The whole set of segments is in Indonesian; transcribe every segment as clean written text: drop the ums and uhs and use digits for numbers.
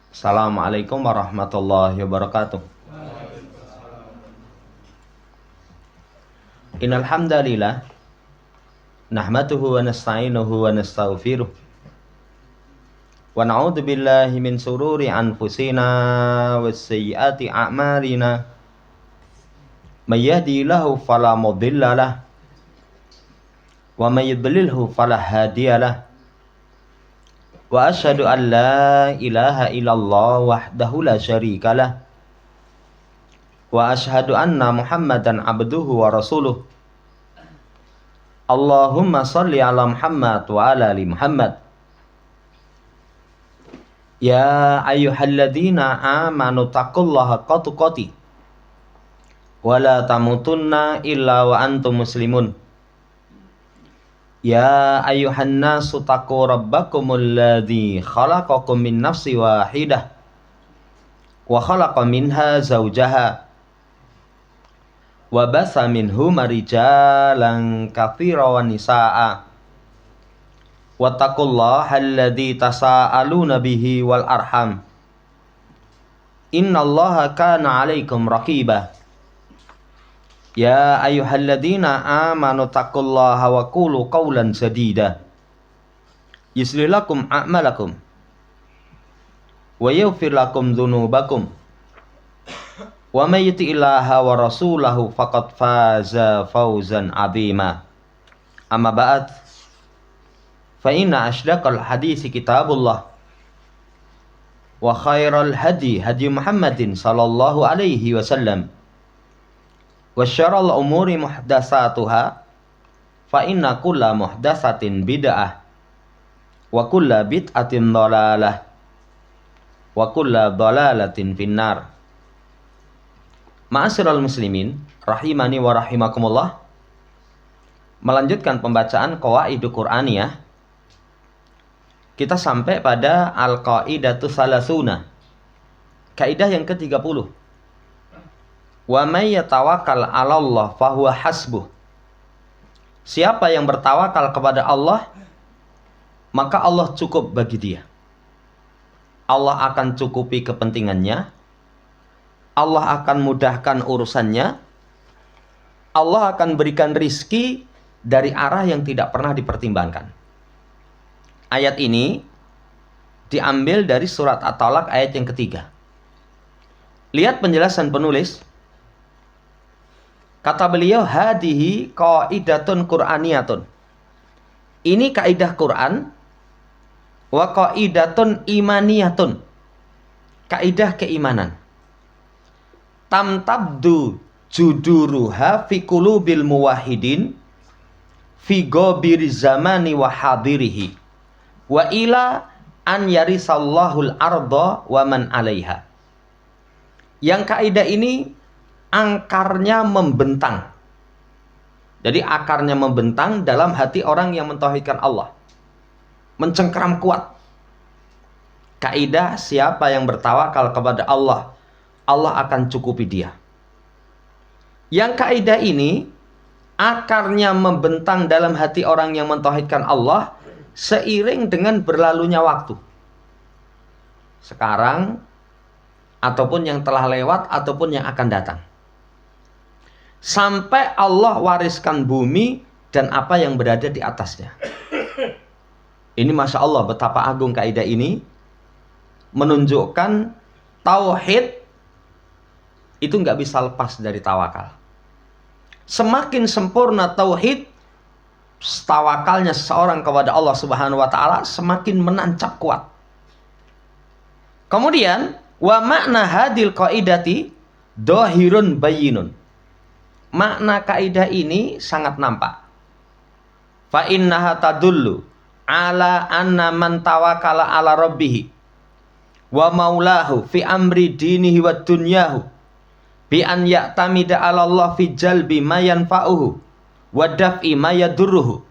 Assalamualaikum warahmatullahi wabarakatuh. Innal hamdalillah nahmaduhu wa nasta'inuhu wa nastaghfiruh wa na'udzu billahi min sururi anfusina was sayyiati a'malina may yahdihillahu fala mudhillalah wa may yudlilhu fala hadiyalah. Wa asyhadu an la ilaha illallah wahdahu la syarikalah wa asyhadu anna Muhammadan abduhu wa rasuluh. Allahumma shalli ala Muhammad wa ala ali Muhammad. Ya ayyuhalladzina amanu taqullaha haqqa tuqatih wa la tamutunna illa wa antum muslimun. Ya ayyuhan nasu taqu rabbakumul ladzi khalaqakum min nafsin wahidah wa khalaqa minha zawjaha wa basa minhuma rijalan katsiran wa nisaa'a wattaqullaha alladzi tasaaluna bihi wal arham innallaha kana 'alaikum raqiba. Ya ayyuhalladzina amanu taqullaha wa qulu qawlan sadida yuslih lakum a'malakum wa yaghfir lakum dzunubakum wa may yuti'illaha wa rasulahu faqad faza fawzan 'azima. Amma ba'd, fa inna asydaqal haditsi kitabullah wa khairal hadi Muhammadin sallallahu alaihi wasallam wa syarrul umuri muhdatsatuha fa inna kulla muhdatsatin bid'ah wa kulla bid'atin dhalalah wa kulla dhalalatin finnar. Ma'asyiral muslimin rahimani wa rahimakumullah. Melanjutkan pembacaan Qawaidul Qur'aniyah, kita sampai pada al-qaidatu salasuna, kaidah yang ke-30. Wa may yatawakkal 'alallah fahuwa hasbuh. Siapa yang bertawakal kepada Allah, maka Allah cukup bagi dia. Allah akan cukupi kepentingannya. Allah akan mudahkan urusannya. Allah akan berikan rizki dari arah yang tidak pernah dipertimbangkan. Ayat ini diambil dari surat At-Talaq ayat yang ketiga. Lihat penjelasan penulis. Kata beliau, hadihi qaidatun qur'aniyatun. Ini kaidah Quran. Wa qaidatun imaniyatun. Kaidah keimanan. Tamtabdu juduruha fi qulubil muwahhidin fi ghabiri zamani wa hadirihi wa ila an yarisallahul arda wa man 'alaiha. Yang kaidah ini akarnya membentang. Jadi akarnya membentang dalam hati orang yang mentauhidkan Allah. Mencengkeram kuat. Kaidah siapa yang bertawakal kepada Allah, Allah akan cukupi dia. Yang kaidah ini akarnya membentang dalam hati orang yang mentauhidkan Allah seiring dengan berlalunya waktu. Sekarang ataupun yang telah lewat ataupun yang akan datang. Sampai Allah wariskan bumi dan apa yang berada di atasnya. Ini Masya Allah betapa agung kaidah ini. Menunjukkan tauhid itu nggak bisa lepas dari tawakal. Semakin sempurna tauhid, tawakalnya seseorang kepada Allah Subhanahu wa taala semakin menancap kuat. Kemudian wa makna hadil qaidati dhahirun bayyinun. Makna kaidah ini sangat nampak. Fa innaha tadullu ala anna man tawakkala ala rabbih wa maulahu fi amri dinihi wa dunyahu bi an ya'tamida ala Allah fi jalbi ma yanfa'uhu wa daf'i ma yadurruhu.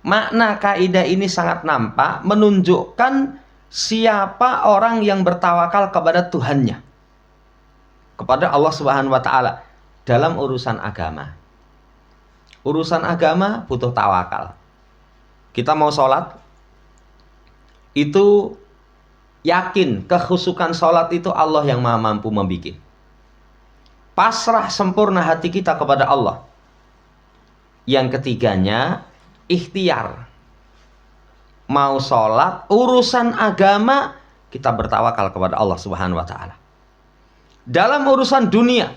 Makna kaidah ini sangat nampak menunjukkan siapa orang yang bertawakal kepada Tuhannya, kepada Allah Subhanahu wa taala dalam urusan agama. Urusan agama butuh tawakal. Kita mau sholat, itu yakin kekhusukan sholat itu Allah yang maha mampu membikin. Pasrah sempurna hati kita kepada Allah. Yang ketiganya, ikhtiar. Mau sholat, urusan agama, kita bertawakal kepada Allah Subhanahu wa Ta'ala. Dalam urusan dunia,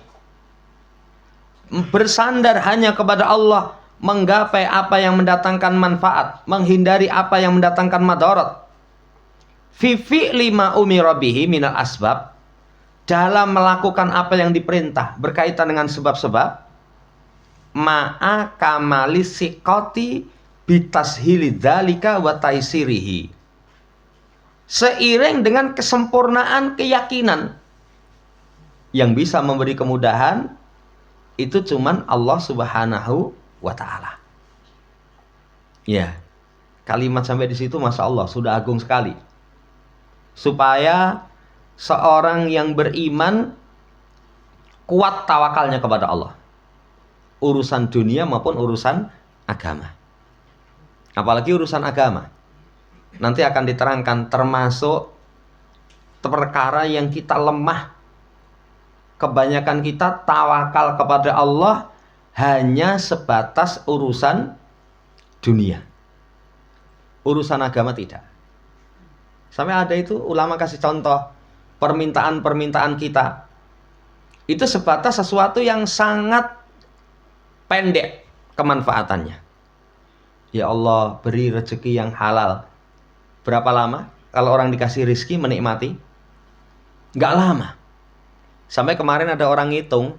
bersandar hanya kepada Allah, menggapai apa yang mendatangkan manfaat, menghindari apa yang mendatangkan madarat. Fi fi'li ma umira bihi minal asbab, dalam melakukan apa yang diperintah berkaitan dengan sebab-sebab, ma'a kamali siqati bitashili dzalika wa taisirihi, seiring dengan kesempurnaan keyakinan. Yang bisa memberi kemudahan itu cuman Allah Subhanahu wa Ta'ala. Ya, kalimat sampai di situ Masya Allah sudah agung sekali. Supaya seorang yang beriman kuat tawakalnya kepada Allah, urusan dunia maupun urusan agama. Apalagi urusan agama, nanti akan diterangkan termasuk perkara yang kita lemah. Kebanyakan kita tawakal kepada Allah hanya sebatas urusan dunia, urusan agama tidak. Sampai ada itu ulama kasih contoh, permintaan-permintaan kita itu sebatas sesuatu yang sangat pendek kemanfaatannya. Ya Allah, beri rezeki yang halal. Berapa lama kalau orang dikasih rezeki menikmati? Nggak lama. Sampai kemarin ada orang ngitung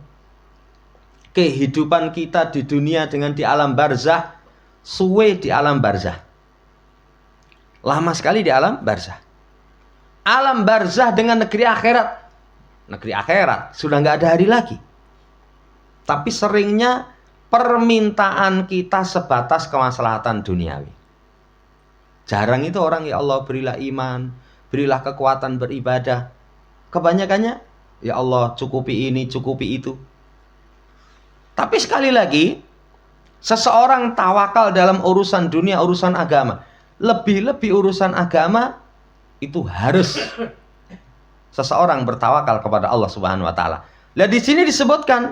kehidupan kita di dunia dengan di alam barzah, suwe di alam barzah. Lama sekali di alam barzah. Alam barzah dengan negeri akhirat. Negeri akhirat sudah nggak ada hari lagi. Tapi seringnya permintaan kita sebatas kemaslahatan duniawi. Jarang itu orang, ya Allah berilah iman, berilah kekuatan beribadah. Kebanyakannya, ya Allah cukupi ini, cukupi itu. Tapi sekali lagi, seseorang tawakal dalam urusan dunia, urusan agama. Lebih-lebih urusan agama, itu harus seseorang bertawakal kepada Allah Subhanahu wa Ta'ala. Nah, di sini disebutkan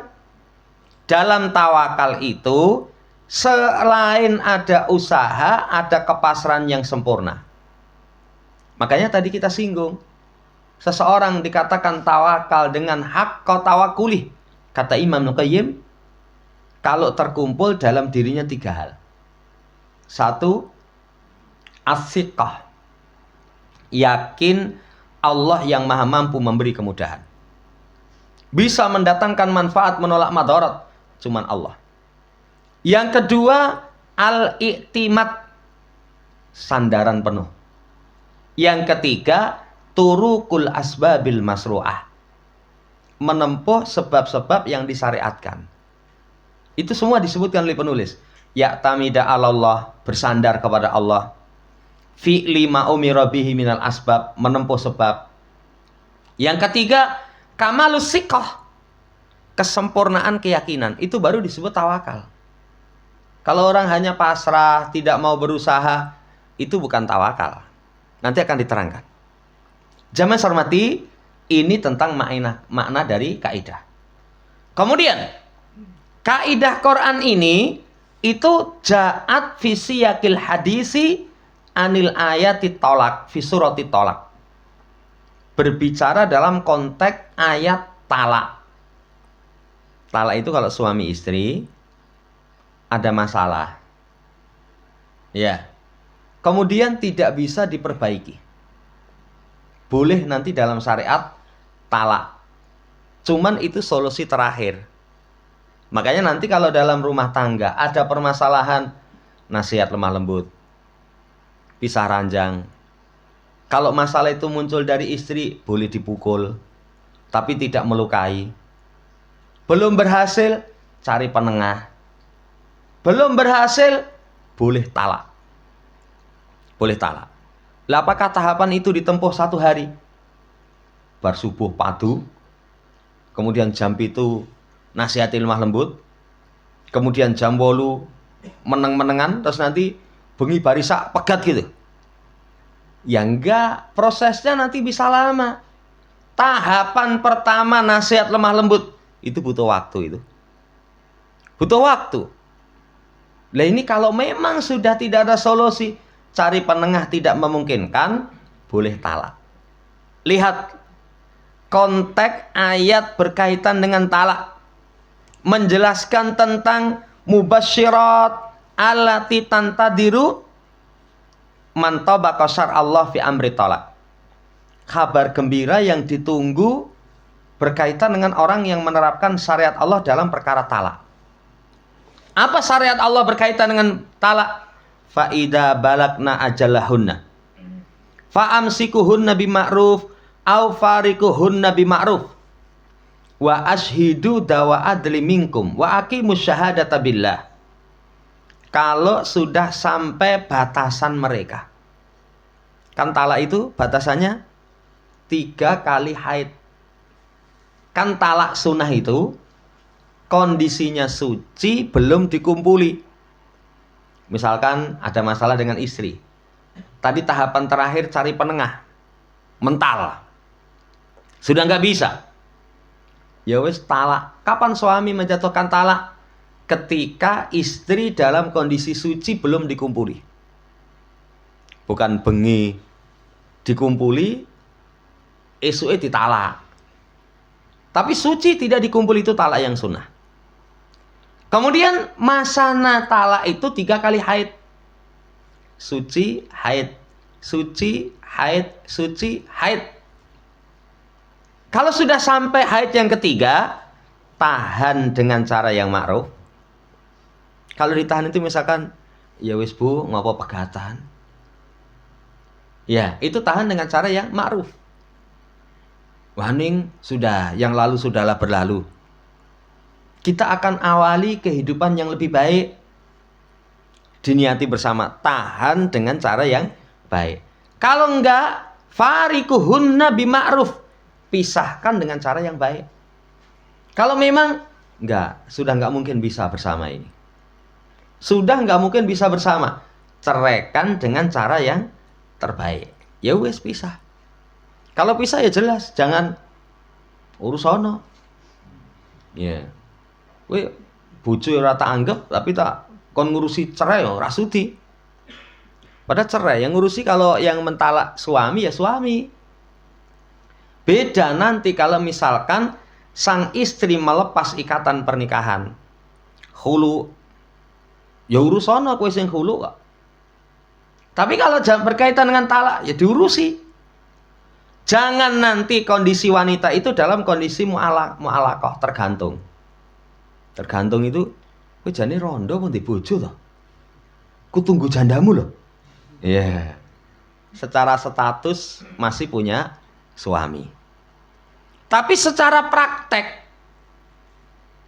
dalam tawakal itu selain ada usaha, ada kepasrahan yang sempurna. Makanya tadi kita singgung, seseorang dikatakan tawakal dengan haqqa tawakulih. Kata Imam Al-Qayyim, kalau terkumpul dalam dirinya 3 hal. 1, as-siqah, yakin Allah yang maha mampu memberi kemudahan. Bisa mendatangkan manfaat, menolak madarat, cuman Allah. Yang kedua, al-i'timad, sandaran penuh. Yang ketiga, turukul asbabil masru'ah, menempuh sebab-sebab yang disyariatkan. Itu semua disebutkan oleh penulis. Ya'tamida 'alallah, bersandar kepada Allah. Fi'li ma umira bihi minal asbab, menempuh sebab. Yang ketiga, kamalus siqah, kesempurnaan keyakinan. Itu baru disebut tawakal. Kalau orang hanya pasrah, tidak mau berusaha, itu bukan tawakal. Nanti akan diterangkan. Jamaah hormati, ini tentang makna dari kaidah. Kemudian, kaidah Quran ini itu ja'at fi siyaqil hadisi anil ayati tolak fi surati tolak. Berbicara dalam konteks ayat talak. Talak itu kalau suami istri ada masalah, ya, kemudian tidak bisa diperbaiki, boleh nanti dalam syariat talak. Cuman itu solusi terakhir. Makanya nanti kalau dalam rumah tangga ada permasalahan, nasihat lemah lembut, pisah ranjang. Kalau masalah itu muncul dari istri, boleh dipukul, tapi tidak melukai. Belum berhasil, cari penengah. Belum berhasil, boleh talak. Boleh talak. Lah, apakah tahapan itu ditempuh 1 hari? Bar subuh padu, kemudian jam itu nasihati lemah lembut, kemudian jam 8 meneng-menengan, terus nanti bengi barisak pegat gitu. Ya enggak, prosesnya nanti bisa lama. Tahapan pertama nasihat lemah lembut itu butuh waktu itu. Butuh waktu. Nah ini kalau memang sudah tidak ada solusi, cari penengah tidak memungkinkan, boleh talak. Lihat konteks ayat berkaitan dengan talak. Menjelaskan tentang mubasyirat allati tantadiru man tabaqa syar'allah fi amri talak. Kabar gembira yang ditunggu berkaitan dengan orang yang menerapkan syariat Allah dalam perkara talak. Apa syariat Allah berkaitan dengan talak? Fa idza balagna ajalahunna fa amsikuhunna bima'ruf au farikuhunna bima'ruf wa ashhidu dawa adli minkum wa aqimus syahadata billah. Kalau sudah sampai batasan mereka, kan talak itu batasannya 3 kali haid. Kan talak sunnah itu kondisinya suci belum dikumpuli. Misalkan ada masalah dengan istri, tadi tahapan terakhir cari penengah, mental, sudah nggak bisa, ya wes talak. Kapan suami menjatuhkan talak? Ketika istri dalam kondisi suci belum dikumpuli. Bukan bengi dikumpuli, esuknya ditalak. Tapi suci tidak dikumpuli, itu talak yang sunnah. Kemudian masana talak itu 3 kali haid. Suci, haid, suci, haid, suci, haid. Kalau sudah sampai haid yang ketiga, tahan dengan cara yang ma'ruf. Kalau ditahan itu misalkan, ya wis bu, ngopo pegatan. Ya, itu tahan dengan cara yang ma'ruf. Waning, sudah, yang lalu sudahlah berlalu. Kita akan awali kehidupan yang lebih baik. Diniati bersama, tahan dengan cara yang baik. Kalau enggak, farikuhunna bima'ruf, pisahkan dengan cara yang baik. Kalau memang enggak, sudah enggak mungkin bisa bersama ini, sudah enggak mungkin bisa bersama, ceraikan dengan cara yang terbaik. Ya wes pisah. Kalau pisah ya jelas, jangan urus sono. Ya. Kowe bojo ora tak anggap, tapi tak kon ngurusi cerai ora sudi. Padahal cerai yang ngurusi kalau yang mentalak suami ya suami. Beda nanti kalau misalkan sang istri melepas ikatan pernikahan. Hulu. Ya urusan kowe sing hulu kok. Tapi kalau berkaitan dengan talak ya diurusi. Jangan nanti kondisi wanita itu dalam kondisi mu'alaqah, tergantung. Tergantung itu, kowe jane rondo apa ndek bojo to? Ku tunggu jandamu loh. Iya. Yeah. Secara status masih punya suami. Tapi secara praktek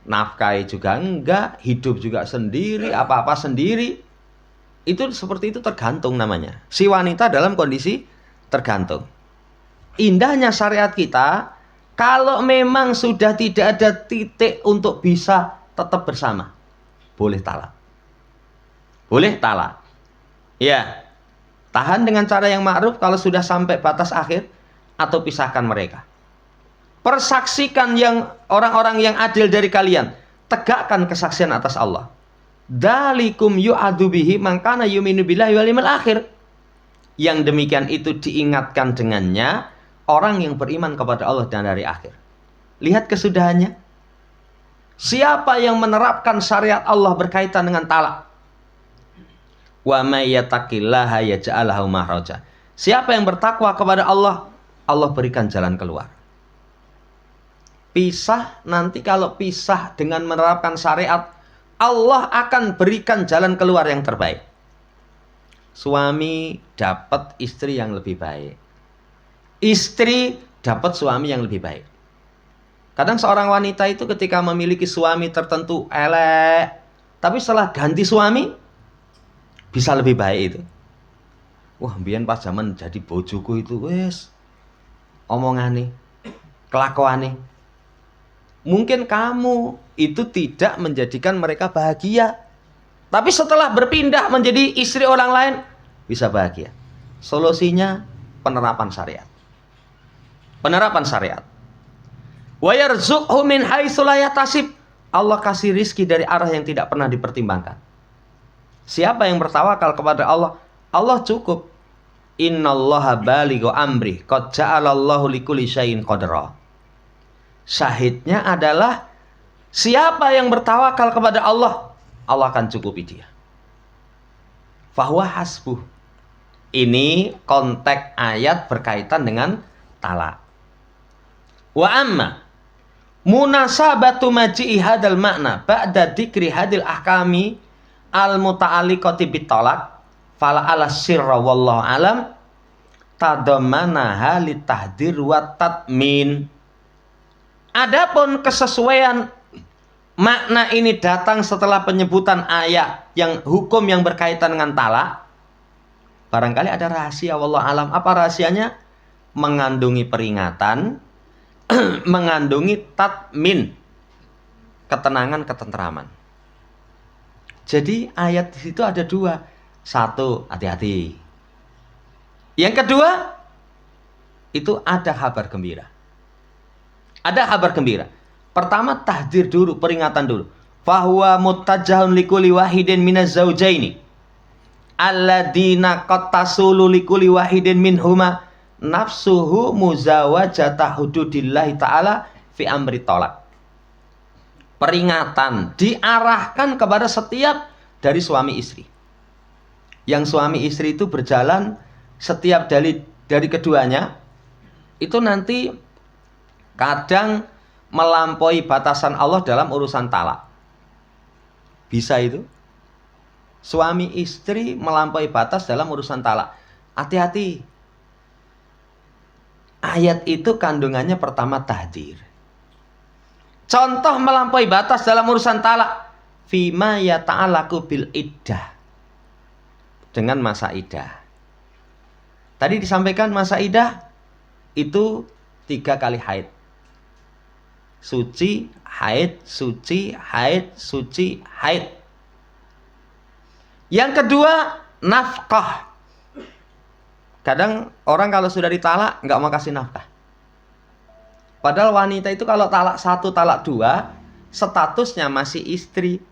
nafkahi juga enggak, hidup juga sendiri, apa-apa sendiri. Itu seperti itu, tergantung namanya. Si wanita dalam kondisi tergantung. Indahnya syariat kita, kalau memang sudah tidak ada titik untuk bisa tetap bersama, boleh talak. Boleh talak. Ya, tahan dengan cara yang ma'ruf kalau sudah sampai batas akhir, atau pisahkan mereka. Persaksikan yang orang-orang yang adil dari kalian, tegakkan kesaksian atas Allah. Dalikum yu'adu bihi man kana yu'minu billahi wal yawmil akhir. Yang demikian itu diingatkan dengannya orang yang beriman kepada Allah dan hari akhir. Lihat kesudahannya. Siapa yang menerapkan syariat Allah berkaitan dengan talak? Wa may yattaqillaha yaj'al lahu makhraja. Siapa yang bertakwa kepada Allah, Allah berikan jalan keluar. Pisah, nanti kalau pisah dengan menerapkan syariat, Allah akan berikan jalan keluar yang terbaik. Suami dapat istri yang lebih baik. Istri dapat suami yang lebih baik. Kadang seorang wanita itu ketika memiliki suami tertentu elek, tapi setelah ganti suami bisa lebih baik itu. Wah, mbiyen pas zaman jadi bojoku itu wes omongane, kelakuane. Mungkin kamu itu tidak menjadikan mereka bahagia, tapi setelah berpindah menjadi istri orang lain bisa bahagia. Solusinya penerapan syariat. Penerapan syariat. Wa yarzuqhu min haitsu la yahtasib. Allah kasih rizki dari arah yang tidak pernah dipertimbangkan. Siapa yang bertawakal kepada Allah, Allah cukup. Innallaha balighu amri, qad ja'alallahu likulli syai'in qadra. Syahidnya adalah siapa yang bertawakal kepada Allah, Allah akan cukupi dia. Fahuwa hasbuh. Ini konteks ayat berkaitan dengan talak. Wa amma munasabatu maji'i hadal makna ba'da dzikri hadil ahkami al muta'alliqati bitalak fala ala sirra wallahu alam tadammana halit tahdir wa tatmin. Adapun kesesuaian makna ini datang setelah penyebutan ayat yang hukum yang berkaitan dengan talak. Barangkali ada rahasia, wallahu alam. Apa rahasianya? Mengandungi peringatan, mengandungi tatmin, ketenangan, ketentraman. Jadi ayat di situ ada dua. Satu, hati-hati. Yang kedua, itu ada kabar gembira. Ada kabar gembira. Pertama, tahdir dulu, peringatan dulu. Fahuwa muttajahun likulli wahidin minaz zaujaini alladzina qad tasulu likulli wahidin minhuma nafsuhu muzawajata hududillahi ta'ala fi amri tolak. Peringatan diarahkan kepada setiap dari suami istri. Yang suami istri itu berjalan setiap dari keduanya itu nanti kadang melampaui batasan Allah dalam urusan talak. Bisa itu. Suami istri melampaui batas dalam urusan talak. Hati-hati. Ayat itu kandungannya pertama tahdir. Contoh melampaui batas dalam urusan talak. Fima yata'alaku bil iddah. Dengan masa iddah. Tadi disampaikan masa iddah itu 3 kali haid. Suci, haid, suci, haid, suci, haid. Yang kedua, nafkah. Kadang orang kalau sudah ditalak nggak mau kasih nafkah. Padahal wanita itu kalau talak 1, talak 2, statusnya masih istri.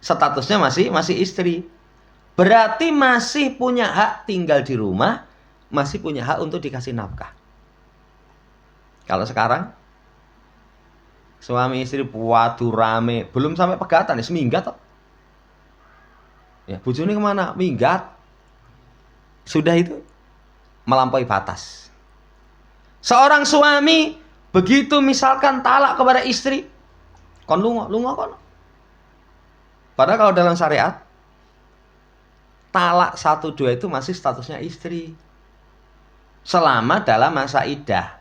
Statusnya masih istri. Berarti masih punya hak tinggal di rumah, masih punya hak untuk dikasih nafkah. Kalau sekarang suami istri waduh rame, belum sampai pegatan, ya seminggat toh. Ya, bojone kemana? Minggat. Sudah itu melampaui batas. Seorang suami begitu misalkan talak kepada istri, kon lunga kon. Padahal kalau dalam syariat talak 1, 2 itu masih statusnya istri. Selama dalam masa iddah.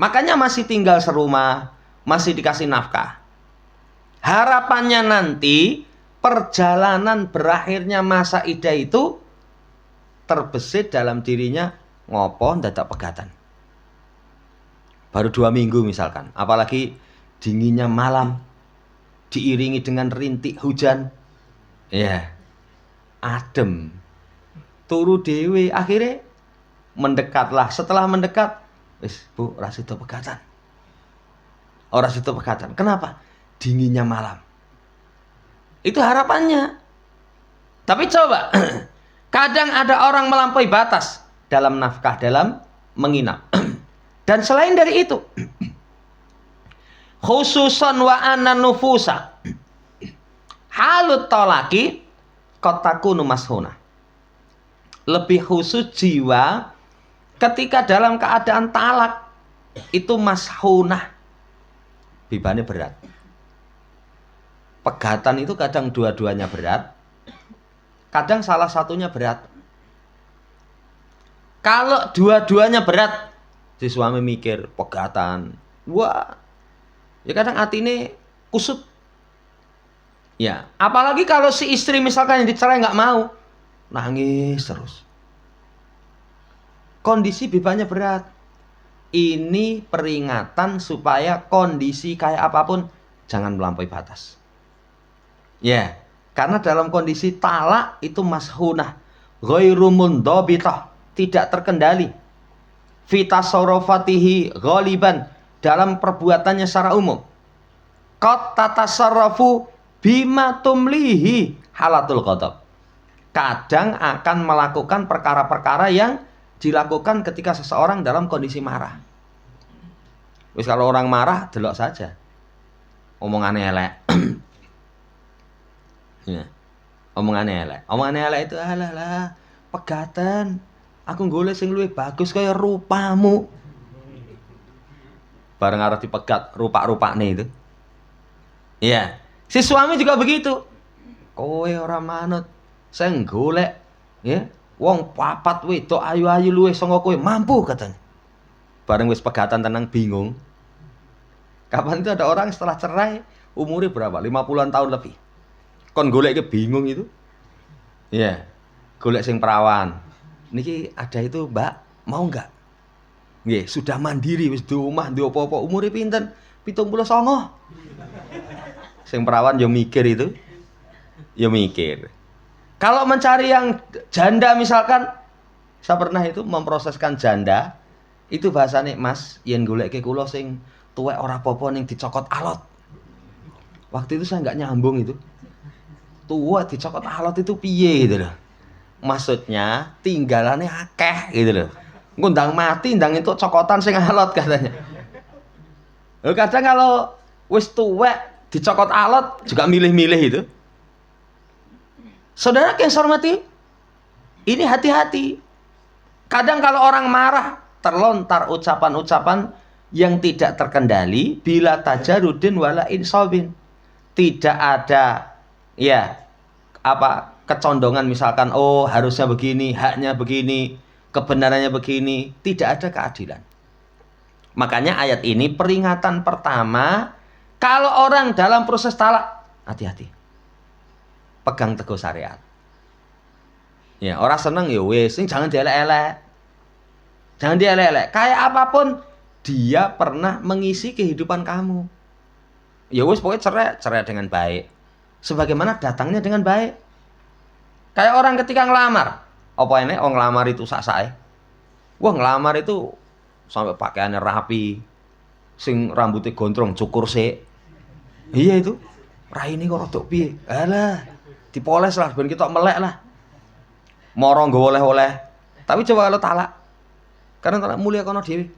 Makanya masih tinggal serumah, masih dikasih nafkah. Harapannya nanti perjalanan berakhirnya masa iddah itu terbesit dalam dirinya ngopo dadak pegatan. Baru 2 minggu misalkan, apalagi dinginnya malam diiringi dengan rintik hujan. Ya. Adem. Turu dewe, akhirnya mendekatlah. Setelah mendekat, wis Bu, ora sida pegatan. Ora sida pegatan. Kenapa? Dinginnya malam. Itu harapannya. Tapi coba, kadang ada orang melampaui batas dalam nafkah, dalam menginap. Dan selain dari itu, khususan wa anna nufusa halut talaki kotakunu mashuna. Lebih khusus jiwa ketika dalam keadaan talak itu mashunah, bebannya berat. Pegatan itu kadang dua-duanya berat, kadang salah satunya berat. Kalau dua-duanya berat, si suami mikir pegatan, wah, ya kadang hati ini kusut. Ya, apalagi kalau si istri misalkan yang dicerai nggak mau, nangis terus. Kondisi bebannya berat. Ini peringatan supaya kondisi kayak apapun jangan melampaui batas. Ya, karena dalam kondisi talak itu mashunah, ghairu mundhabitah, tidak terkendali. Fi tasarrufatihi ghaliban, dalam perbuatannya secara umum. Qad tatasarrafu bima tumlihi halatul ghadab. Kadang akan melakukan perkara-perkara yang dilakukan ketika seseorang dalam kondisi marah. Wis kalau orang marah delok saja. Omongannya elek. Ya. Omongannya elek. Omongannya elek itu alah pegatan. Aku golek sing luwih bagus kaya rupamu. Bareng arep dipegat rupa-rupane itu. Iya. Si suami juga begitu. Kowe ora manut, sing golek ya, wong papat wedok ayu-ayu luwih saka kowe, mampu katanya. Bareng wis pegatan tenang bingung. Kapan itu ada orang setelah cerai umurnya berapa? 50-an tahun lebih. Kon golek ke bingung itu. Iya. Golek sing perawan. Niki ada itu, Mbak, mau enggak? Nggih, sudah mandiri wis di omah, di apa-apa, umure pinten? 79. Sing perawan yo mikir itu. Yo mikir. Kalau mencari yang janda misalkan, saya pernah itu memproseskan janda, itu bahasane, Mas, yen goleke kula sing tuwek ora apa-apa ning dicokot alot. Waktu itu saya enggak nyambung itu. Tua dicokot alot itu piye gitu loh. Maksudnya tinggalannya akeh gitu loh. Ngundang mati ndang itu cokotan sing alot katanya. Kadang kalau wis tuwek dicokot alot juga milih-milih itu. Saudara yang saya hormati, ini hati-hati. Kadang kalau orang marah terlontar ucapan-ucapan yang tidak terkendali bila tajarudin wala insabin. Tidak ada ya kecondongan misalkan harusnya begini, haknya begini, kebenarannya begini, tidak ada keadilan. Makanya ayat ini peringatan pertama, kalau orang dalam proses talak, hati-hati. Pegang teguh syariat. Ya, orang seneng ya wis, jangan dielek-elek. Jangan dielek-elek. Kayak apapun dia pernah mengisi kehidupan kamu. Ya wis pokoknya cerai dengan baik. Sebagaimana datangnya dengan baik. Kayak orang ketika ngelamar. Apa ini? Ngelamar itu sak-sae. Wah, ngelamar itu sampai pakaiannya rapi. Sing rambutnya gondrong, cukur sik. Iya itu. Raine kok rodok piye? Alah, dipoles lah ben kita melek lah. Moro nggo oleh-oleh. Tapi coba kalau talak. Karena talak mulia kono dhewe.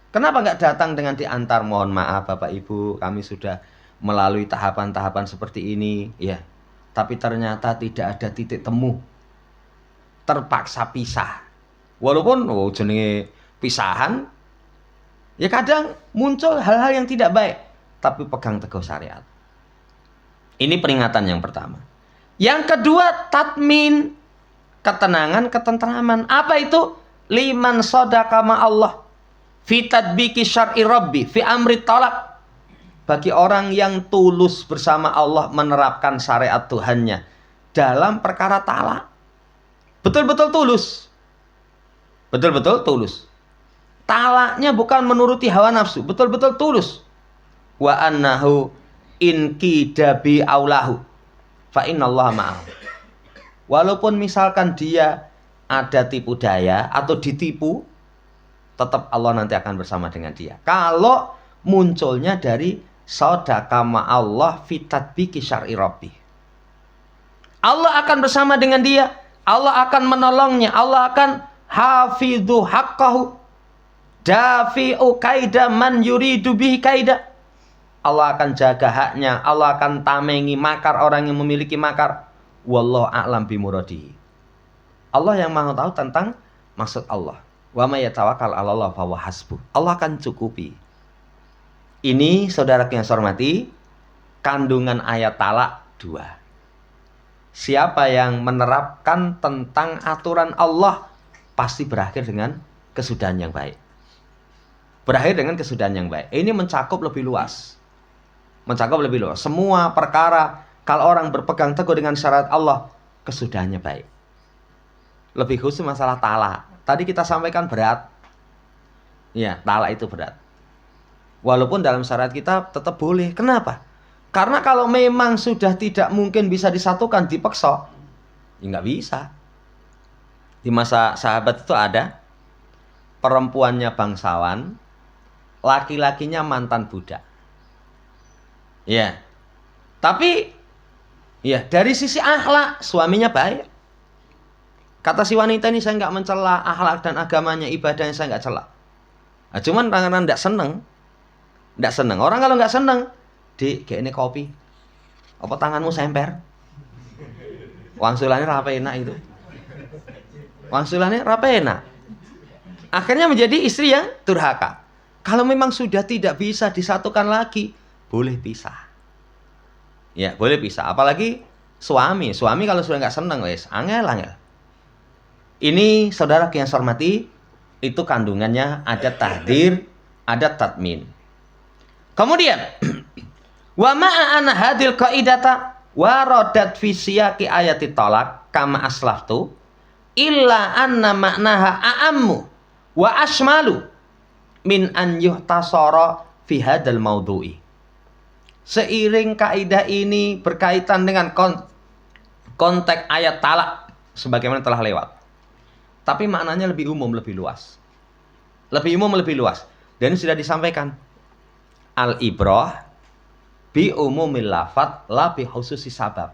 Kenapa enggak datang dengan diantar? Mohon maaf Bapak Ibu, kami sudah melalui tahapan-tahapan seperti ini, ya. Tapi ternyata tidak ada titik temu. Terpaksa pisah. Walaupun jenenge pisahan, ya kadang muncul hal-hal yang tidak baik. Tapi pegang teguh syariat. Ini peringatan yang pertama. Yang kedua, tatmin. Ketenangan, ketentraman. Apa itu? Liman sodaka ma'allah. Fi tadbiki syar'i rabbi. Fi amri talak. Bagi orang yang tulus bersama Allah menerapkan syariat Tuhannya dalam perkara talak. Betul-betul tulus. Betul-betul tulus. Talaknya bukan menuruti hawa nafsu. Betul-betul tulus. Wa annahu in kidabi aulahu. Fa innallaha ma'ahu. Walaupun misalkan dia ada tipu daya atau ditipu, tetap Allah nanti akan bersama dengan dia. Kalau munculnya dari sodaka ma'allah fitatbiki syar'i rabbi. Allah akan bersama dengan dia. Allah akan menolongnya. Allah akan hafidhu haqqahu. Dafi'u kaida man yuridu bihi kaida. Allah akan jaga haknya. Allah akan tamengi makar orang yang memiliki makar. Wallahu a'lam bimuradihi. Allah yang maha tahu tentang maksud Allah. Wa may yatawakkal 'alallah fa huwa hasbuh. Allah akan cukupi. Ini saudaraku yang saya hormati, kandungan ayat talak 2. Siapa yang menerapkan tentang aturan Allah pasti berakhir dengan kesudahan yang baik. Berakhir dengan kesudahan yang baik. Ini mencakup lebih luas. Mencakup lebih luas. Semua perkara kalau orang berpegang teguh dengan syariat Allah, kesudahannya baik. Lebih khusus masalah talak. Tadi kita sampaikan berat. Ya, talak itu berat. Walaupun dalam syariat kita tetap boleh. Kenapa? Karena kalau memang sudah tidak mungkin bisa disatukan, dipaksa, ya nggak bisa. Di masa sahabat itu ada perempuannya bangsawan, laki-lakinya mantan budak. Ya. Tapi ya dari sisi akhlak suaminya baik. Kata si wanita ini, saya nggak mencela akhlak dan agamanya, ibadahnya saya nggak cela. Nah, cuman karena nggak seneng. Orang kalau nggak seneng, Dik, kayak ini kopi. Apa tanganmu semper? Wangsulannya rapi enak itu. Wangsulannya rapi enak. Akhirnya menjadi istri yang durhaka. Kalau memang sudah tidak bisa disatukan lagi, boleh pisah. Ya, boleh pisah. Apalagi suami kalau sudah nggak seneng, wes angel. Ini saudara yang saya hormati, itu kandungannya ada tahdir, ada tatmin. Kemudian wa ma'a anna hadil qaidata waradat fi siyaqi ayati talaq kama aslaftu illa anna maknaha a'ammu wa ashmalu min an yuhtasara fi hadal maudhu'i. Seiring kaidah ini berkaitan dengan konteks ayat talak sebagaimana telah lewat. Tapi maknanya lebih umum, lebih luas. Dan sudah disampaikan. Al-ibrah bi umumil lafadz la bi khususi sabab.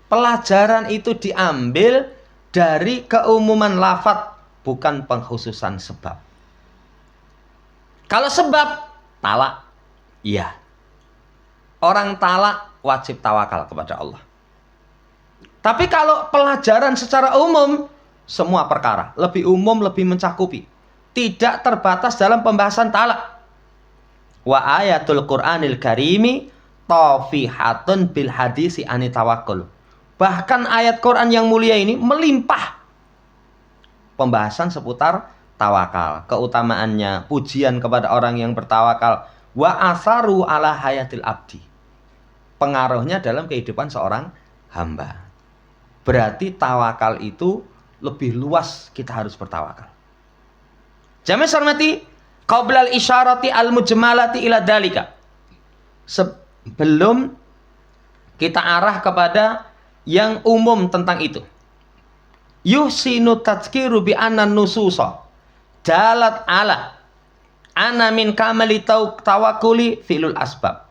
Pelajaran itu diambil dari keumuman lafadz, bukan pengkhususan sebab. Kalau sebab talak, iya. Orang talak wajib tawakal kepada Allah. Tapi kalau pelajaran secara umum, semua perkara, lebih umum, lebih mencakupi. Tidak terbatas dalam pembahasan talak. Wa ayatul Qur'anil karimi tafihatun bil hadisi ani tawakkul. Bahkan ayat Quran yang mulia ini melimpah pembahasan seputar tawakal, keutamaannya, pujian kepada orang yang bertawakal, wa asaru ala hayatil abdi. Pengaruhnya dalam kehidupan seorang hamba. Berarti tawakal itu lebih luas, kita harus bertawakal. Jamaah hormati, qablal isyarati al-mujmalati ila dalika. Sebelum kita arah kepada yang umum tentang itu. Yuhsinu tadzkiru bi anna nususa dalat ala ana min kamali tawakkuli filul asbab.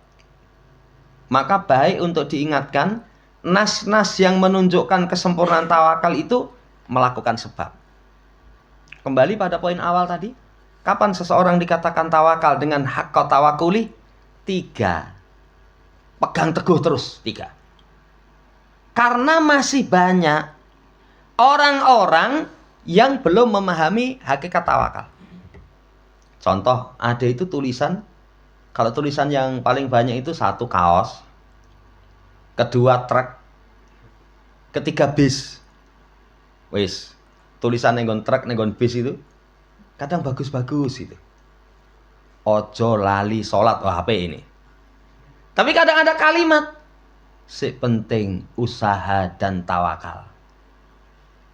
Maka baik untuk diingatkan nas-nas yang menunjukkan kesempurnaan tawakal itu melakukan sebab. Kembali pada poin awal tadi, kapan seseorang dikatakan tawakal dengan haqqa tawakuli? 3. Pegang teguh terus, 3. Karena masih banyak orang-orang yang belum memahami hakikat tawakal. Contoh, ada itu tulisan, kalau tulisan yang paling banyak itu 1 kaos, 2 truk, 3 bis. Wis, tulisan nenggon truk, nenggon bis itu kadang bagus-bagus itu. Ojo lali sholat, wah HP ini. Tapi kadang ada kalimat, sik penting usaha dan tawakal.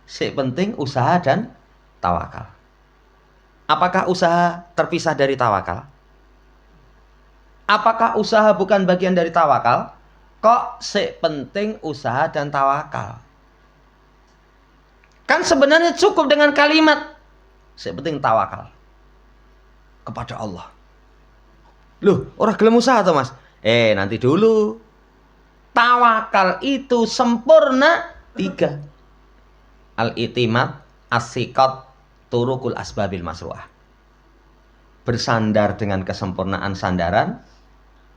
Sik penting usaha dan tawakal. Apakah usaha terpisah dari tawakal? Apakah usaha bukan bagian dari tawakal? Kok sik penting usaha dan tawakal? Kan sebenarnya cukup dengan kalimat sik penting tawakal kepada Allah. Loh, orang gelem usaha toh, Mas? Nanti dulu. Tawakal itu sempurna 3. Al-i'timad, as-siqat, turukul asbabil masru'ah. Bersandar dengan kesempurnaan sandaran,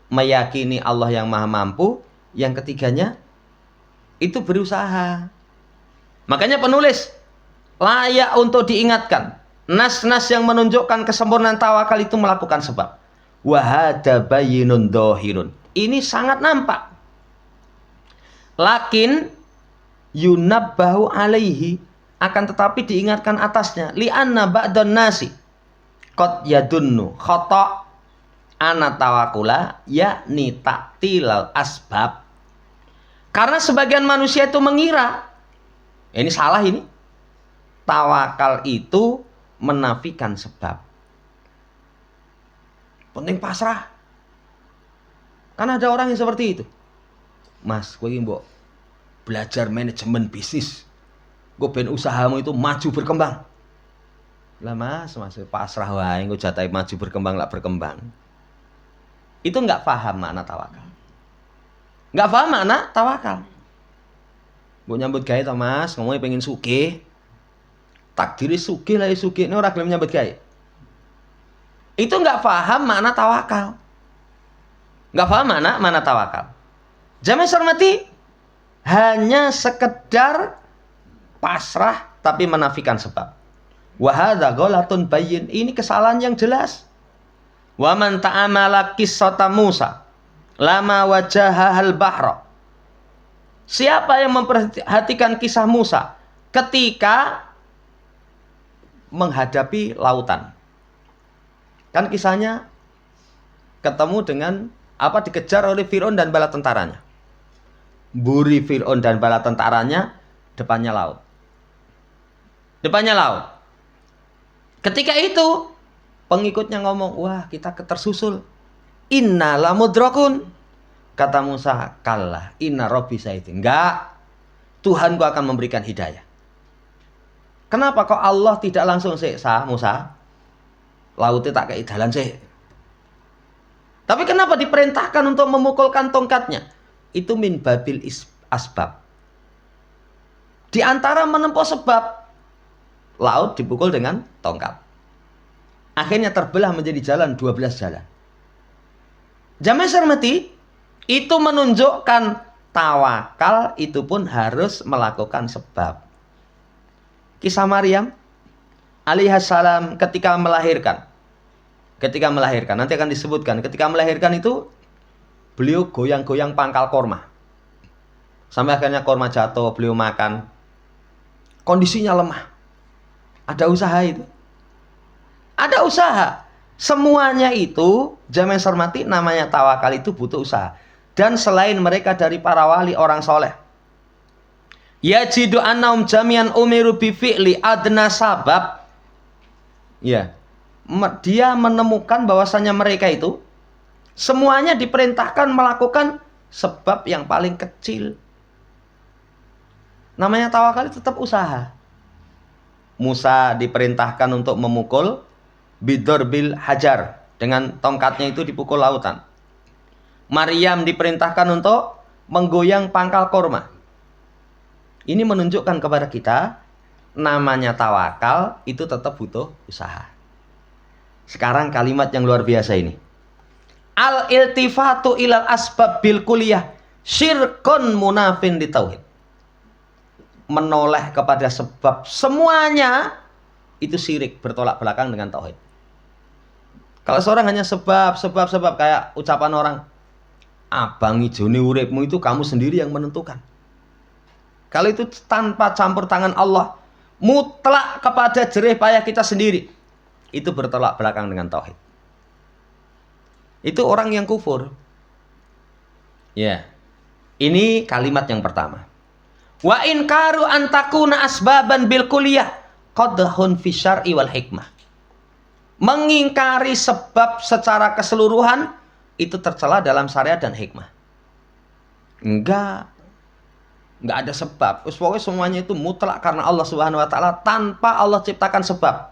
meyakini Allah yang maha mampu, yang ketiganya itu berusaha. Makanya penulis layak untuk diingatkan. Nas-nas yang menunjukkan kesempurnaan tawakal itu melakukan sebab. Wa hada bayyinun dhahirun. Ini sangat nampak. Lakin yunabbahu alaihi, akan tetapi diingatkan atasnya, li'anna ba'dun nasi qad yadunnu khata' ana tawakkula yakni ta'tilal asbab. Karena sebagian manusia itu mengira, ini salah ini, tawakal itu menafikan sebab. Penting pasrah. Kan ada orang yang seperti itu. Mas, kowe mbok belajar manajemen bisnis. Gue ben usahamu itu maju berkembang. Lah mas pasrah wae gue jatai maju berkembang lah berkembang. Itu nggak paham makna tawakal. Nggak paham makna tawakal. Gue nyambut gawe to mas, ngomongnya pengen sugih. Takdiri sugih lah sugih, ini orang gelem nyambut gawe. Itu nggak paham makna tawakal. Nggak paham mana tawakal. Jamaah hormati, hanya sekedar pasrah tapi menafikan sebab. Wa hadza ghalatun bayyin, ini kesalahan yang jelas. Wa man ta'amala qissata Musa lama wajahal bahra. Siapa yang memperhatikan kisah Musa ketika menghadapi lautan? Kan kisahnya ketemu dengan dikejar oleh Fir'aun dan bala tentaranya. Buri Fir'aun dan bala tentaranya, depannya laut. Depannya laut. Ketika itu pengikutnya ngomong, wah kita tersusul. Inna lamudrakun. Kata Musa, kalah, inna robbi sayyidi. Enggak, Tuhanku akan memberikan hidayah. Kenapa kok Allah tidak langsung siksa Musa? Lautnya tak kayak dalan sih. Tapi kenapa diperintahkan untuk memukulkan tongkatnya? Itu min babil asbab. Di antara menempuh sebab, laut dipukul dengan tongkat. Akhirnya terbelah menjadi jalan 12 jalan. Jamaah hormati, itu menunjukkan tawakal itu pun harus melakukan sebab. Kisah Maryam alaihissalam ketika melahirkan. Nanti akan disebutkan. Ketika melahirkan itu beliau goyang-goyang pangkal korma. Sampai akhirnya korma jatuh, beliau makan. Kondisinya lemah. Ada usaha itu. Ada usaha. Semuanya itu, jamaah hormati, namanya tawakal itu butuh usaha. Dan selain mereka dari para wali orang soleh, yajidu annahum jami'an umiru bifi'li adna sabab. Ya, dia menemukan bahwasanya mereka itu semuanya diperintahkan melakukan sebab yang paling kecil. Namanya tawakal itu tetap usaha. Musa diperintahkan untuk memukul bidorbil hajar, dengan tongkatnya itu dipukul lautan. Maryam diperintahkan untuk menggoyang pangkal korma. Ini menunjukkan kepada kita, namanya tawakal itu tetap butuh usaha. Sekarang kalimat yang luar biasa ini. Al-iltifatu ilal asbab bil kuliah syirkun munafin di tauhid. Menoleh kepada sebab semuanya itu syirik, bertolak belakang dengan tauhid. Kalau seorang hanya sebab kayak ucapan orang, abang ijone uripmu itu kamu sendiri yang menentukan. Kalau itu tanpa campur tangan Allah, mutlak kepada jerih payah kita sendiri, itu bertolak belakang dengan tauhid. Itu orang yang kufur. Ya. Ini kalimat yang pertama. Wa inkaru an takuna asbaban bil kulliyah qadhun fi syar'i wal hikmah. Mengingkari sebab secara keseluruhan itu tercela dalam syariat dan hikmah. Enggak ada sebab. Pokoknya semuanya itu mutlak karena Allah Subhanahu wa taala tanpa Allah ciptakan sebab.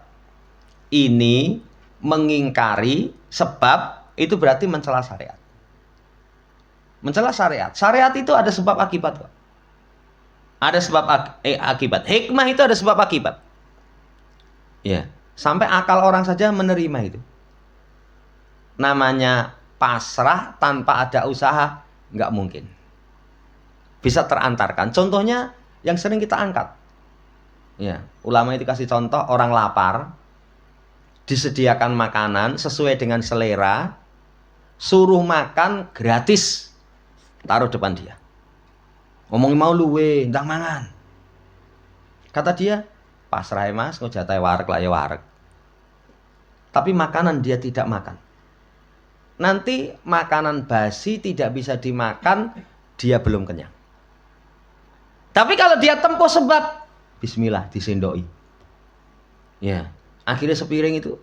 Ini mengingkari sebab itu berarti mencela syariat. Mencela syariat. Syariat itu ada sebab akibat, Pak. Ada sebab akibat. Hikmah itu ada sebab akibat. Ya, sampai akal orang saja menerima itu. Namanya pasrah tanpa ada usaha nggak mungkin. Bisa terantarkan. Contohnya yang sering kita angkat. Ya, ulama itu kasih contoh orang lapar, disediakan makanan sesuai dengan selera, suruh makan gratis, taruh depan dia. Ngomong mau luwe, ndang mangan. Kata dia, pasrah mas, kok jatai wareg lah ya wareg. Tapi makanan dia tidak makan. Nanti makanan basi tidak bisa dimakan, dia belum kenyang. Tapi kalau dia tempuh sebab, bismillah disendoi. Ya, akhirnya sepiring itu,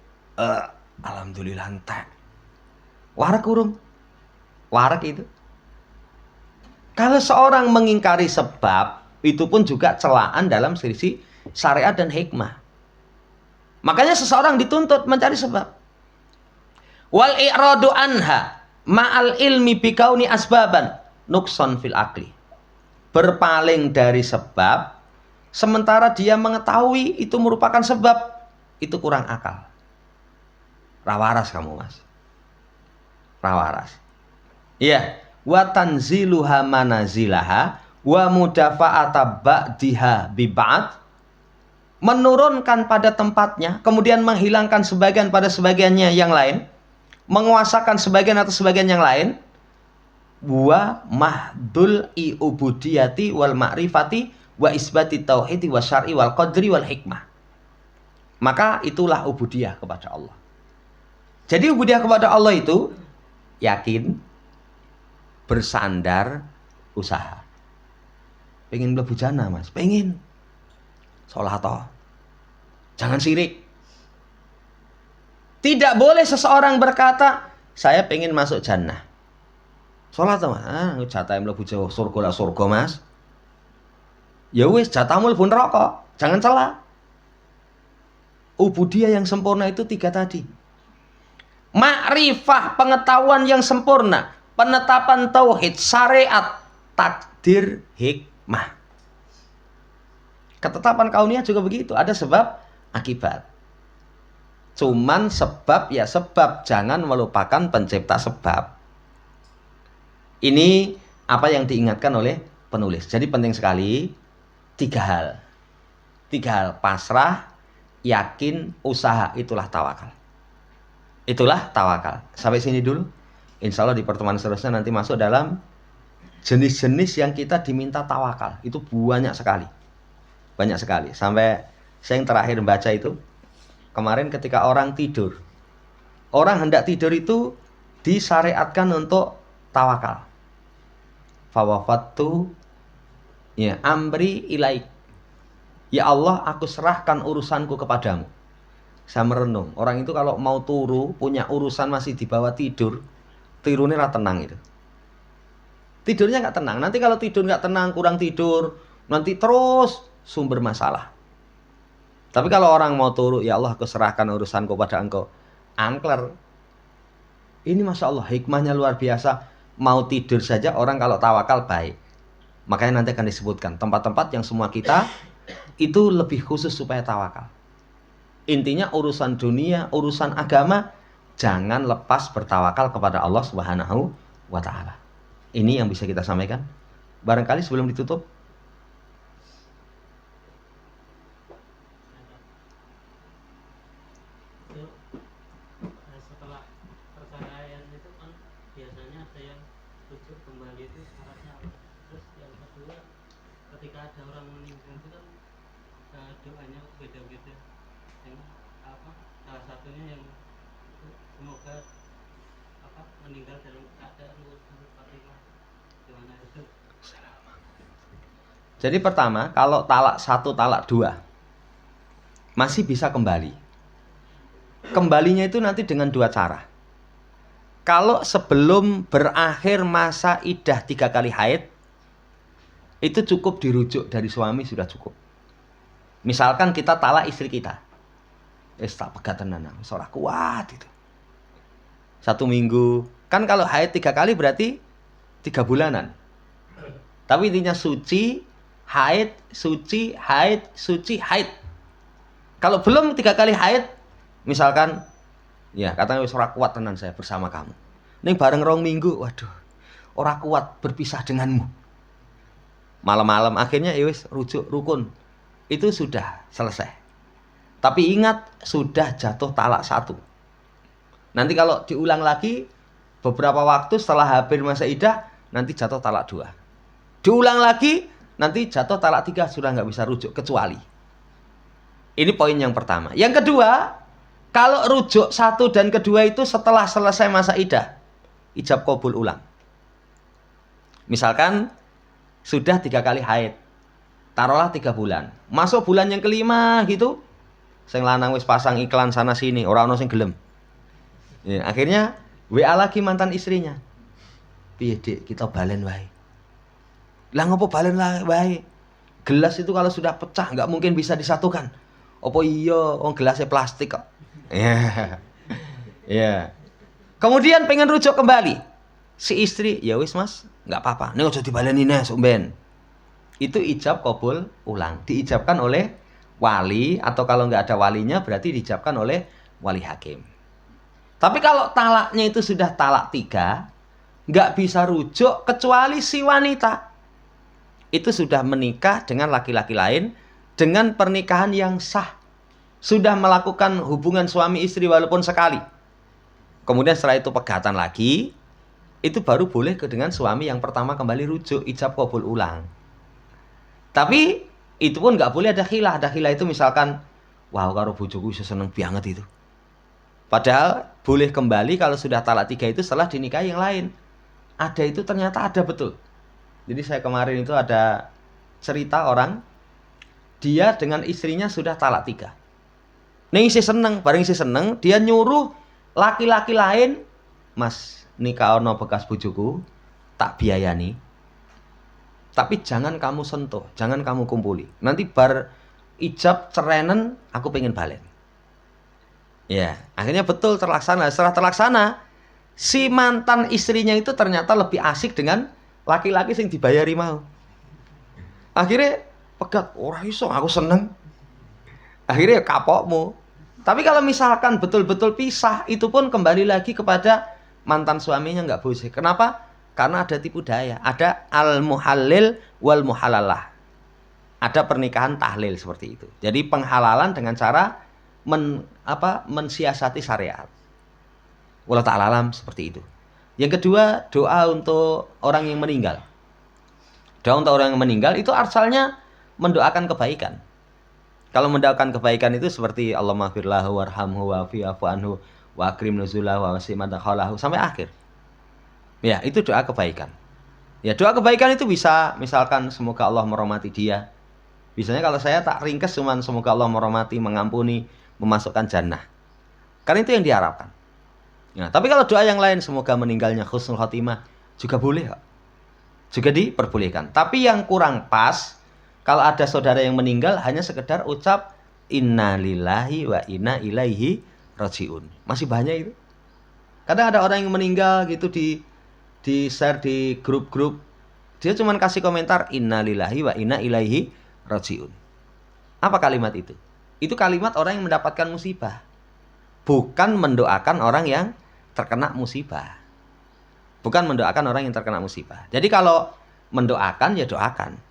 alhamdulillah entek. Wareg kurung, wareg itu. Kalau seorang mengingkari sebab, Itu pun juga celaan dalam sisi syariat dan hikmah. Makanya seseorang dituntut mencari sebab. Wal i'radu anha ma'al ilmi bikauni asbaban nukson fil akli. Berpaling dari sebab sementara dia mengetahui itu merupakan sebab, itu kurang akal. Rawaras kamu, Mas. Rawaras. Iya, wa tanziluha manazilaha wa mudafa'ata ba'diha bi ba'd, menurunkan pada tempatnya, kemudian menghilangkan sebagian pada sebagiannya yang lain, menguasakan sebagian atas sebagian yang lain, wa mahdul ubudiyati wal ma'rifati wa isbati tauhidi wa syar'i wal qadri wal hikmah. Maka itulah ubudiyah kepada Allah. Jadi ubudiyah kepada Allah itu yakin, bersandar, usaha. Pengen mlebu jannah, Mas? Pengen. Sholat toh. Jangan syirik. Tidak boleh seseorang berkata, saya pengen masuk jannah. Sholat toh, Mas? Jatah mlebu surga lah surga, Mas. Ya wis, jatahmu mlebu neraka. Jangan celah. Ubudiyah yang sempurna itu 3 tadi. Ma'rifah, pengetahuan yang sempurna, penetapan tauhid, syariat, takdir, hikmah. Ketetapan kauniyah juga begitu, ada sebab akibat. Cuman sebab ya sebab, jangan melupakan pencipta sebab. Ini apa yang diingatkan oleh penulis. Jadi penting sekali 3 hal. 3 hal, pasrah, yakin, usaha, itulah tawakal. Itulah tawakal. Sampai sini dulu. Insya Allah di pertemuan seterusnya nanti masuk dalam jenis-jenis yang kita diminta tawakal. Itu banyak sekali. Banyak sekali. Sampai saya yang terakhir membaca itu, kemarin ketika orang tidur. Orang hendak tidur itu disyariatkan untuk tawakal. Fawafattu ya amri ilaik. Ya Allah, aku serahkan urusanku kepadamu. Saya merenung, orang itu kalau mau turu, punya urusan masih di bawah tidur, tirune ra tenang itu. Tidurnya nggak tenang. Nanti kalau tidur nggak tenang, kurang tidur, nanti terus sumber masalah. Tapi kalau orang mau turu, ya Allah, aku serahkan urusanku pada engkau. Angker. Ini Masya Allah, hikmahnya luar biasa. Mau tidur saja orang kalau tawakal baik. Makanya nanti akan disebutkan tempat-tempat yang semua kita itu lebih khusus supaya tawakal. Intinya urusan dunia, urusan agama, jangan lepas bertawakal kepada Allah Subhanahu wa Ta'ala. Ini yang bisa kita sampaikan. Barangkali sebelum ditutup. Setelah perceraian itu kan biasanya ada yang rujuk kembali, itu syaratnya apa? Terus yang kedua, ketika ada orang meninggal itu kan doanya beda-beda. Yang salah satunya yang semoga meninggal dalam keadaan husnul khatimah. Gimana itu? Jadi pertama, kalau talak 1, talak 2 masih bisa kembali. Kembalinya itu nanti dengan 2 cara. Kalau sebelum berakhir masa iddah 3 kali haid, itu cukup dirujuk dari suami, sudah cukup. Misalkan kita talak istri kita, tak pegatan nana, seorang kuat itu. 1 minggu, kan kalau haid 3 kali berarti 3 bulanan. Tapi intinya suci, haid, suci, haid, suci, haid. Kalau belum 3 kali haid, misalkan, ya katanya seorang kuat tenan saya bersama kamu. Ini bareng 2 minggu, waduh, orang kuat berpisah denganmu. Malam-malam akhirnya ya wis rujuk rukun. Itu sudah selesai. Tapi ingat, sudah jatuh talak 1. Nanti kalau diulang lagi, beberapa waktu setelah hampir masa iddah, nanti jatuh talak 2. Diulang lagi, nanti jatuh talak 3, sudah nggak bisa rujuk, kecuali. Ini poin yang pertama. Yang kedua, kalau rujuk 1 dan kedua itu setelah selesai masa iddah, ijab qabul ulang. Misalkan, sudah 3 kali haid, taruhlah 3 bulan. Masuk bulan yang kelima gitu, sing lanang wis pasang iklan sana sini, orang ono sing gelem. Ya, akhirnya WA lagi mantan istrinya. Piye Dik, kita balen wae. Lah ngopo balen wae? Gelas itu kalau sudah pecah nggak mungkin bisa disatukan. Apa iya, gelasnya plastik kok. Ya. Ya. Kemudian pengen rujuk kembali. Si istri, ya wis Mas, nggak apa-apa. Ini ojo dibaleni neh sumben. Itu ijab kabul ulang. Diijabkan oleh wali, atau kalau nggak ada walinya berarti diijabkan oleh wali hakim. Tapi kalau talaknya itu sudah talak 3, nggak bisa rujuk kecuali si wanita itu sudah menikah dengan laki-laki lain dengan pernikahan yang sah. Sudah melakukan hubungan suami istri walaupun sekali. Kemudian setelah itu pegatan lagi, itu baru boleh dengan suami yang pertama kembali rujuk, ijab kabul ulang. Tapi itu pun nggak boleh ada khilah. Ada khilah itu misalkan, wow karo bojoku iso seneng banget itu. Padahal boleh kembali kalau sudah talak 3 itu setelah dinikahi yang lain. Ada itu ternyata ada betul. Jadi saya kemarin itu ada cerita orang, dia dengan istrinya sudah talak 3. Nih si seneng, bareng si seneng, dia nyuruh laki-laki lain, Mas, nikah ono bekas bojoku, tak biayani. Tapi jangan kamu sentuh, jangan kamu kumpuli. Nanti bar ijab cerenen, aku pengen balen. Ya, akhirnya betul terlaksana. Setelah terlaksana, si mantan istrinya itu ternyata lebih asik dengan laki-laki sing dibayari mau. Akhirnya pegat, ora iso, aku seneng. Akhirnya kapokmu. Tapi kalau misalkan betul-betul pisah, itu pun kembali lagi kepada mantan suaminya nggak boleh. Kenapa? Karena ada tipu daya. Ada al-muhallil wal muhalalah. Ada pernikahan tahlil seperti itu. Jadi penghalalan dengan cara mensiasati syariat. Wallahu ta'ala alam seperti itu. Yang kedua, doa untuk orang yang meninggal. Doa untuk orang yang meninggal itu asalnya mendoakan kebaikan. Kalau mendoakan kebaikan itu seperti Allahumma firlahu warhamhu wa'afu anhu wa akrim nuzulahu wa wasi' madakhalahu sampai akhir. Ya, itu doa kebaikan. Ya, doa kebaikan itu bisa misalkan semoga Allah merahmati dia. Biasanya kalau saya tak ringkes cuman semoga Allah merahmati, mengampuni, memasukkan jannah. Karena itu yang diharapkan. Nah, tapi kalau doa yang lain semoga meninggalnya husnul khotimah juga boleh kok. Juga diperbolehkan. Tapi yang kurang pas kalau ada saudara yang meninggal hanya sekedar ucap innalillahi wa inna ilaihi rajiun. Masih banyak itu. Kadang ada orang yang meninggal gitu di share di grup-grup. Dia cuma kasih komentar innalillahi wa inna ilaihi rajiun. Apa kalimat itu? Itu kalimat orang yang mendapatkan musibah. Bukan mendoakan orang yang terkena musibah. Bukan mendoakan orang yang terkena musibah. Jadi kalau mendoakan ya doakan.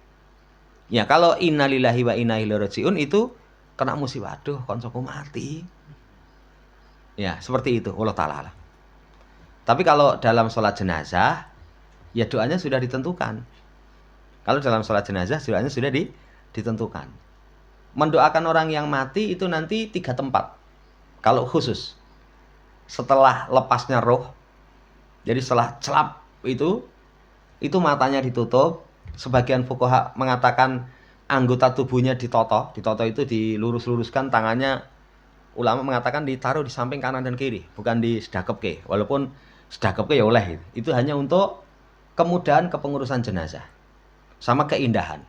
Ya kalau innalillahi wa inna ilaihi rajiun itu kena musibah. Aduh, koncoku mati. Ya, seperti itu. Allah Ta'ala. Tapi kalau dalam sholat jenazah, ya doanya sudah ditentukan. Kalau dalam sholat jenazah, doanya sudah ditentukan. Mendoakan orang yang mati itu nanti 3 tempat. Kalau khusus setelah lepasnya roh, jadi setelah celap itu matanya ditutup. Sebagian fuqaha mengatakan anggota tubuhnya ditoto. Ditoto itu dilurus-luruskan tangannya. Ulama mengatakan ditaruh di samping kanan dan kiri, bukan di sedekepke. Walaupun sedekepke ya oleh. Itu hanya untuk kemudahan kepengurusan jenazah sama keindahan.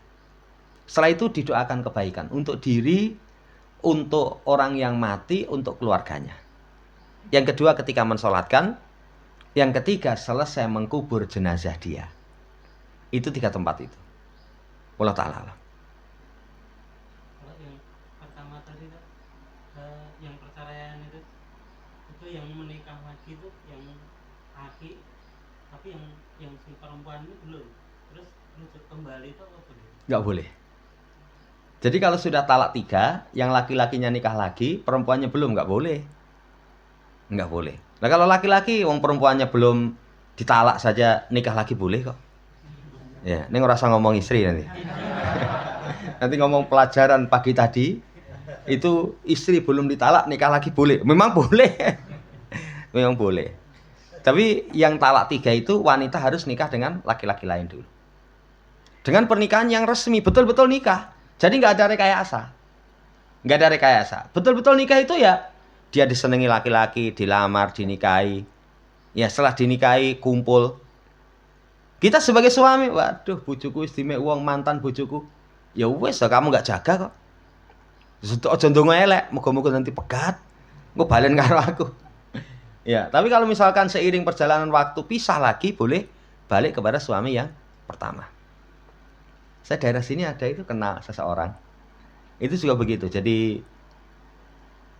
Setelah itu didoakan kebaikan untuk diri, untuk orang yang mati, untuk keluarganya. Yang kedua ketika mensolatkan. Yang ketiga selesai mengkubur jenazah dia. Itu 3 tempat itu. Wallahu ta'ala. Kalau yang pertama tadi yang perceraian itu yang menikah lagi itu yang laki, tapi yang si perempuan itu belum. Terus rujuk kembali itu apa boleh? Nggak boleh. Jadi kalau sudah talak 3, yang laki-lakinya nikah lagi, perempuannya belum, nggak boleh. Nggak boleh. Nah kalau laki-laki, wong perempuannya belum ditalak saja nikah lagi boleh kok. Ya, ini ngerasa ngomong istri nanti. Nanti ngomong pelajaran pagi tadi, itu istri belum ditalak nikah lagi boleh. Memang boleh. Memang boleh. Tapi yang talak 3 itu wanita harus nikah dengan laki-laki lain dulu. Dengan pernikahan yang resmi, betul-betul nikah. Jadi nggak ada rekayasa. Nggak ada rekayasa. Betul-betul nikah itu ya dia disenangi laki-laki, dilamar, dinikahi. Ya setelah dinikahi, kumpul. Kita sebagai suami, waduh bojoku istimewa, uang mantan bojoku. Ya wis, kamu nggak jaga kok. Aja ndonga elek, muga-muga nanti pegat. Engko balen karo aku. Ya, tapi kalau misalkan seiring perjalanan waktu pisah lagi, boleh balik kepada suami yang pertama. Saya daerah sini ada itu kenal seseorang. Itu juga begitu. Jadi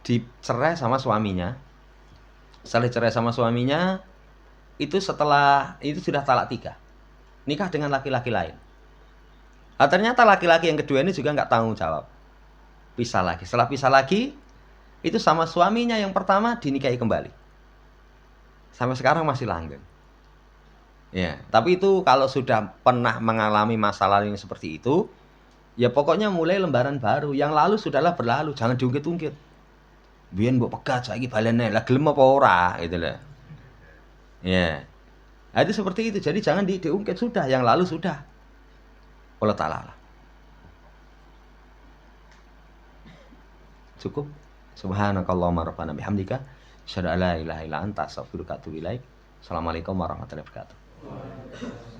dicerai sama suaminya. Setelah cerai sama suaminya, itu setelah itu sudah talak 3. Nikah dengan laki-laki lain. Nah, ternyata laki-laki yang kedua ini juga nggak tanggung jawab. Pisah lagi. Setelah pisah lagi, itu sama suaminya yang pertama dinikahi kembali. Sampai sekarang masih langgeng. Ya, tapi itu kalau sudah pernah mengalami masalah yang seperti itu, ya pokoknya mulai lembaran baru. Yang lalu sudahlah berlalu, jangan diungkit-ungkit. Biyen mbok pegat saiki balene, lah gelem apa ora gitu loh. Ya. Nah, itu seperti itu. Jadi jangan diungkit, sudah, yang lalu sudah. Allah Ta'ala. Cukup. Subhanakallahumma rabbana bihamdika asyhadu an la ilaha illa anta astaghfiruka wa atubu ilaik. Assalamualaikum warahmatullahi wabarakatuh.